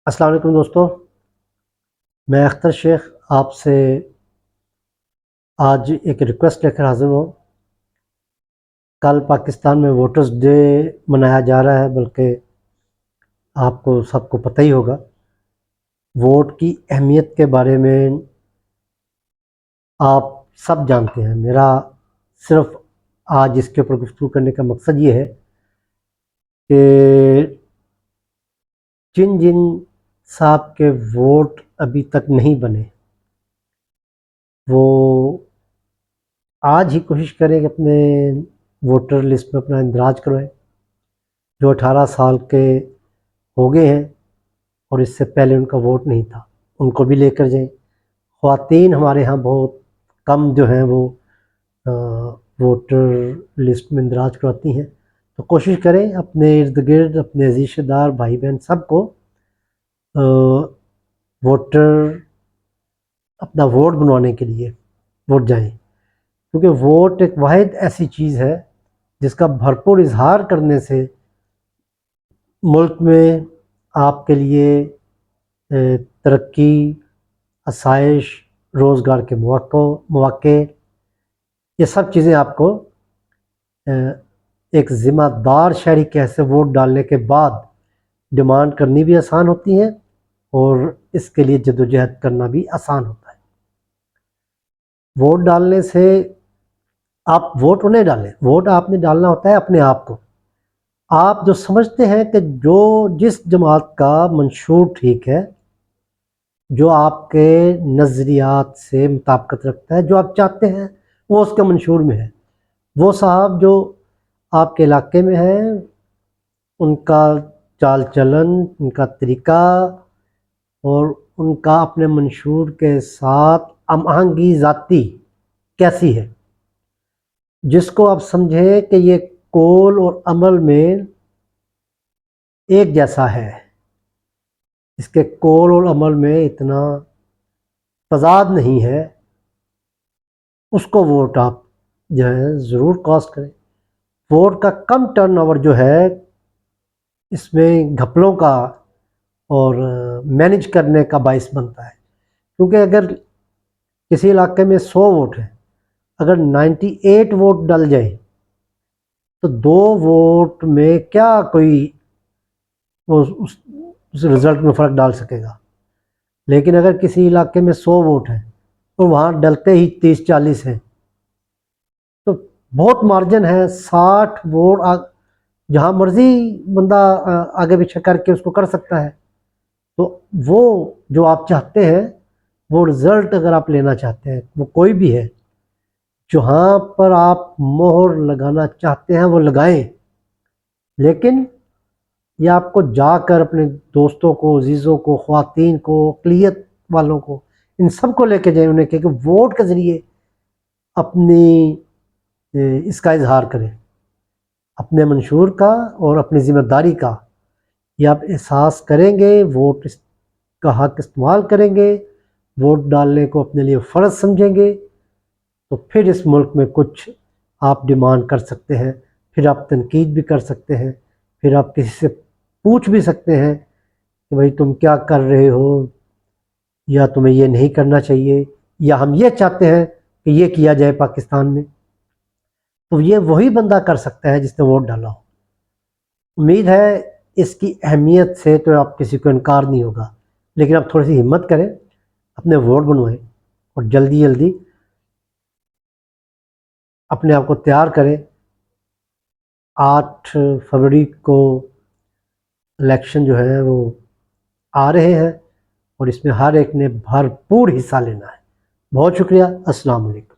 السلام علیکم دوستو، میں اختر شیخ آپ سے آج ایک ریکویسٹ لے کر حاضر ہوں۔ کل پاکستان میں ووٹرز ڈے منایا جا رہا ہے، بلکہ آپ کو سب کو پتہ ہی ہوگا ووٹ کی اہمیت کے بارے میں آپ سب جانتے ہیں۔ میرا صرف آج اس کے اوپر گفتگو کرنے کا مقصد یہ ہے کہ جن صاحب کے ووٹ ابھی تک نہیں بنے وہ آج ہی کوشش کریں کہ اپنے ووٹر لسٹ میں اپنا اندراج کروائیں۔ جو 18 سال کے ہو گئے ہیں اور اس سے پہلے ان کا ووٹ نہیں تھا، ان کو بھی لے کر جائیں۔ خواتین ہمارے ہاں بہت کم جو ہیں وہ ووٹر لسٹ میں اندراج کرواتی ہیں، تو کوشش کریں اپنے ارد گرد اپنے عزیز رشتہ دار بھائی بہن سب کو اپنا ووٹ بنوانے کے لیے ووٹ جائیں، کیونکہ ووٹ ایک واحد ایسی چیز ہے جس کا بھرپور اظہار کرنے سے ملک میں آپ کے لیے ترقی، آسائش، روزگار کے مواقع یہ سب چیزیں آپ کو ایک ذمہ دار شہری کے حیثیت سے ووٹ ڈالنے کے بعد ڈیمانڈ کرنی بھی آسان ہوتی ہیں اور اس کے لیے جدوجہد کرنا بھی آسان ہوتا ہے۔ ووٹ ڈالنے سے آپ ووٹ انہیں ڈالیں، ووٹ آپ نے ڈالنا ہوتا ہے اپنے آپ کو۔ آپ جو سمجھتے ہیں کہ جس جماعت کا منشور ٹھیک ہے، جو آپ کے نظریات سے مطابقت رکھتا ہے، جو آپ چاہتے ہیں وہ اس کے منشور میں ہے، وہ صاحب جو آپ کے علاقے میں ہیں ان کا چال چلن، ان کا طریقہ اور ان کا اپنے منشور کے ساتھ ہم آہنگی ذاتی کیسی ہے، جس کو آپ سمجھیں کہ یہ قول اور عمل میں ایک جیسا ہے، اس کے قول اور عمل میں اتنا تضاد نہیں ہے، اس کو ووٹ آپ جو ہے ضرور کاسٹ کریں۔ ووٹ کا کم ٹرن اوور جو ہے اس میں گھپلوں کا اور مینج کرنے کا باعث بنتا ہے، کیونکہ اگر کسی علاقے میں 100 ووٹ ہیں، اگر 98 ووٹ ڈل جائیں تو 2 ووٹ میں کیا کوئی اس رزلٹ میں فرق ڈال سکے گا۔ لیکن اگر کسی علاقے میں 100 ووٹ ہیں اور وہاں ڈلتے ہی 30-40 ہیں تو بہت مارجن ہے، 60 ووٹ جہاں مرضی بندہ آگے پیچھے کر کے اس کو کر سکتا ہے۔ تو وہ جو آپ چاہتے ہیں وہ رزلٹ اگر آپ لینا چاہتے ہیں، وہ کوئی بھی ہے، جہاں پر آپ مہر لگانا چاہتے ہیں وہ لگائیں، لیکن یہ آپ کو جا کر اپنے دوستوں کو، عزیزوں کو، خواتین کو، اقلیت والوں کو، ان سب کو لے کے جائیں، انہیں کہ ووٹ کے ذریعے اپنی اس کا اظہار کریں، اپنے منشور کا اور اپنی ذمہ داری کا یہ آپ احساس کریں گے، ووٹ کا حق استعمال کریں گے، ووٹ ڈالنے کو اپنے لیے فرض سمجھیں گے، تو پھر اس ملک میں کچھ آپ ڈیمانڈ کر سکتے ہیں، پھر آپ تنقید بھی کر سکتے ہیں، پھر آپ کسی سے پوچھ بھی سکتے ہیں کہ بھائی تم کیا کر رہے ہو، یا تمہیں یہ نہیں کرنا چاہیے، یا ہم یہ چاہتے ہیں کہ یہ کیا جائے پاکستان میں۔ تو یہ وہی بندہ کر سکتا ہے جس نے ووٹ ڈالا ہو۔ امید ہے اس کی اہمیت سے تو آپ کسی کو انکار نہیں ہوگا، لیکن آپ تھوڑی سی ہمت کریں، اپنے ووٹ بنوائیں اور جلدی جلدی اپنے آپ کو تیار کریں۔ 8 فروری کو الیکشن جو ہے وہ آ رہے ہیں اور اس میں ہر ایک نے بھرپور حصہ لینا ہے۔ بہت شکریہ، السلام علیکم۔